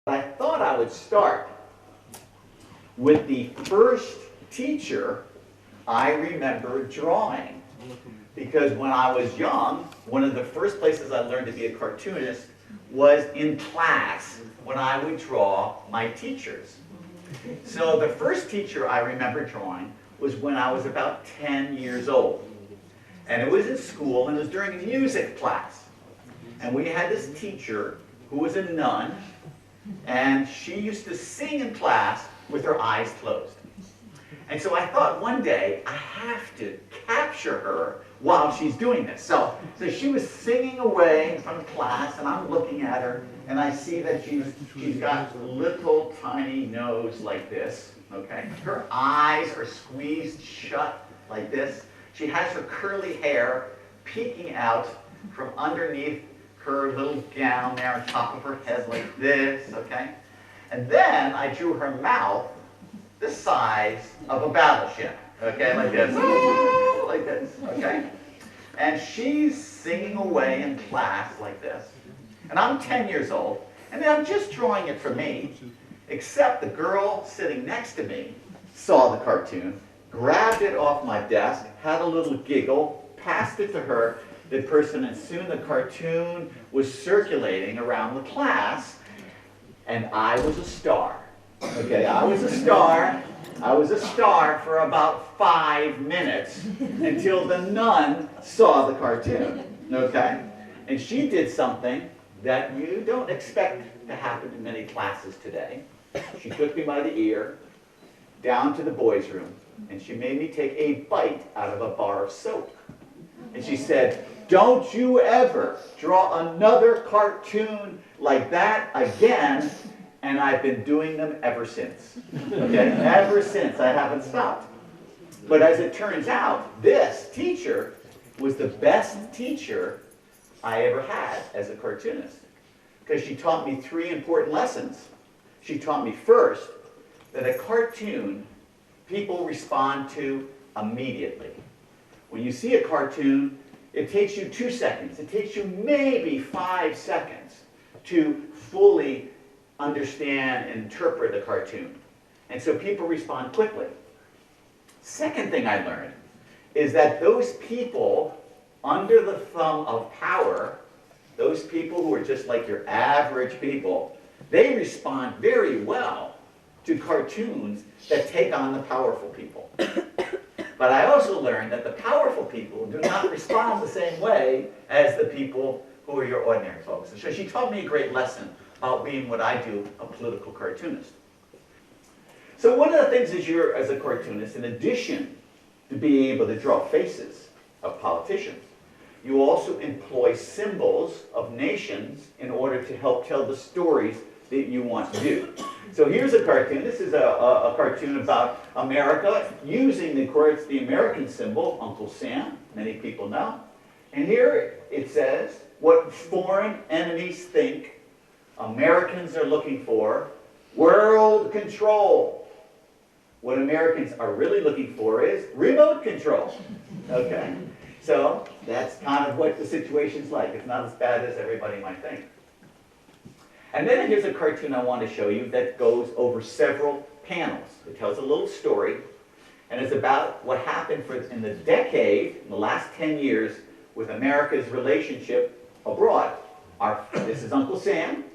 I thought I would start with the first teacher I remember drawing. Because when I was young, one of the first places I learned to be a cartoonist was in class, when I would draw my teachers. So the first teacher I remember drawing was when I was about 10 years old. And it was in school, and it was during music class. And we had this teacher who was a nun, and she used to sing in class with her eyes closed. And so I thought one day, I have to capture her while she's doing this. So she was singing away in front of class, and I'm looking at her, and I see that she's got a little tiny nose like this, okay? Her eyes are squeezed shut like this. She has her curly hair peeking out from underneath her little gown there on top of her head like this, okay? And then I drew her mouth the size of a battleship, okay, like this, like this, okay? And she's singing away in class like this. And I'm 10 years old, and then I'm just drawing it for me, except the girl sitting next to me saw the cartoon, grabbed it off my desk, had a little giggle, passed it to her, the person, and soon the cartoon was circulating around the class, and I was a star. Okay, I was a star. I was a star for about 5 minutes until the nun saw the cartoon. Okay? And she did something that you don't expect to happen in many classes today. She took me by the ear down to the boys' room, and she made me take a bite out of a bar of soap. And she said, "Don't you ever draw another cartoon like that again." And I've been doing them ever since. Okay? Ever since. I haven't stopped. But as it turns out, this teacher was the best teacher I ever had as a cartoonist. Because she taught me 3 important lessons. She taught me first that a cartoon people respond to immediately. When you see a cartoon, it takes you 2 seconds. It takes you maybe 5 seconds to fully understand and interpret a cartoon. And so people respond quickly. Second thing I learned is that those people under the thumb of power, those people who are just like your average people, they respond very well to cartoons that take on the powerful people. But I also learned that the powerful people do not respond the same way as the people who are your ordinary folks. And so she taught me a great lesson about being what I do, a political cartoonist. So one of the things as a cartoonist, in addition to being able to draw faces of politicians, you also employ symbols of nations in order to help tell the stories that you want to do. So here's a cartoon. This is a cartoon about America using, of course, the American symbol, Uncle Sam, many people know. And here it says, what foreign enemies think Americans are looking for, world control. What Americans are really looking for is remote control. Okay? So that's kind of what the situation's like. It's not as bad as everybody might think. And then here's a cartoon I want to show you that goes over several panels. It tells a little story, and it's about what happened in the decade, in the last 10 years, with America's relationship abroad. This is Uncle Sam.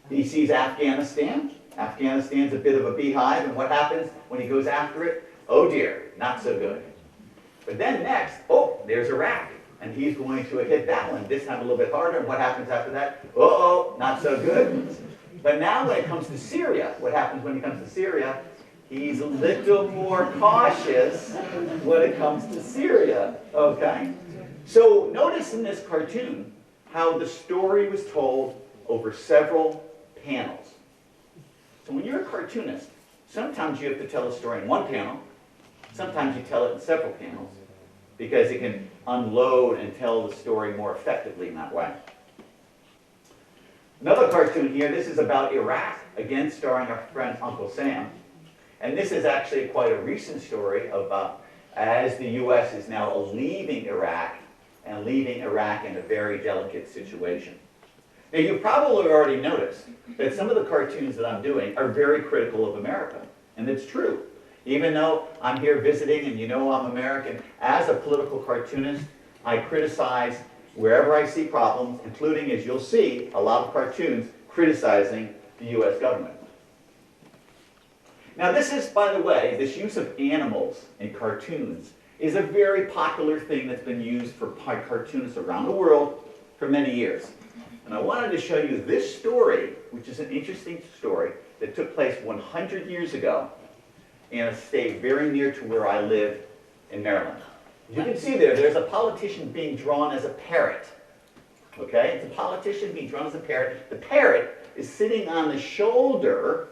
He sees Afghanistan. Afghanistan's a bit of a beehive, and what happens when he goes after it? Oh dear, not so good. But then next, oh, there's Iraq, and he's going to hit that one, this time a little bit harder, and what happens after that? Uh-oh, not so good. But now when it comes to Syria, what happens when he comes to Syria? He's a little more cautious when it comes to Syria, okay? So notice in this cartoon how the story was told over several panels. So when you're a cartoonist, sometimes you have to tell a story in one panel, sometimes you tell it in several panels, because it can unload and tell the story more effectively in that way. Another cartoon here, this is about Iraq, again starring our friend Uncle Sam. And this is actually quite a recent story about as the U.S. is now leaving Iraq, and leaving Iraq in a very delicate situation. Now, you probably already noticed that some of the cartoons that I'm doing are very critical of America, and it's true. Even though I'm here visiting and you know I'm American, as a political cartoonist, I criticize wherever I see problems, including, as you'll see, a lot of cartoons criticizing the US government. Now this is, by the way, this use of animals in cartoons is a very popular thing that's been used by cartoonists around the world for many years. And I wanted to show you this story, which is an interesting story that took place 100 years ago in a state very near to where I live in Maryland. You can see there's a politician being drawn as a parrot. Okay? It's a politician being drawn as a parrot. The parrot is sitting on the shoulder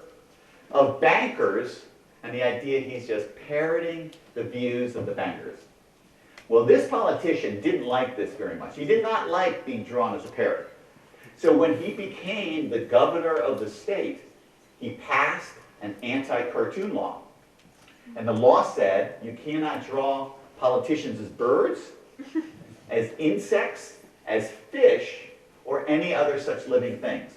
of bankers, and the idea he's just parroting the views of the bankers. Well, this politician didn't like this very much. He did not like being drawn as a parrot. So when he became the governor of the state, he passed an anti-cartoon law. And the law said you cannot draw politicians as birds, as insects, as fish, or any other such living things.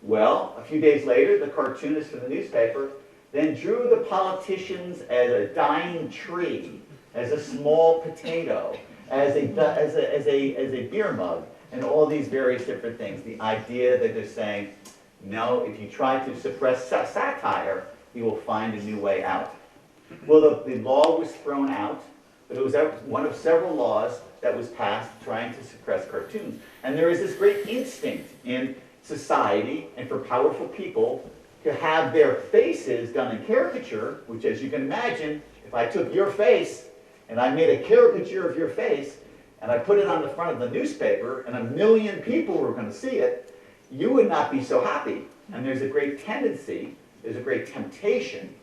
Well, a few days later, the cartoonist from the newspaper then drew the politicians as a dying tree, as a small potato, as a beer mug, and all these various different things. The idea that they're saying, no, if you try to suppress satire, you will find a new way out. Well, the law was thrown out, but it was one of several laws that was passed trying to suppress cartoons. And there is this great instinct in society and for powerful people to have their faces done in caricature, which, as you can imagine, if I took your face and I made a caricature of your face and I put it on the front of the newspaper and 1 million people were going to see it, you would not be so happy. And there's a great tendency, there's a great temptation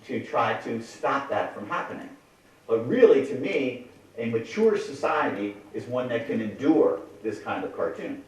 to try to stop that from happening. But really, to me, a mature society is one that can endure this kind of cartoon.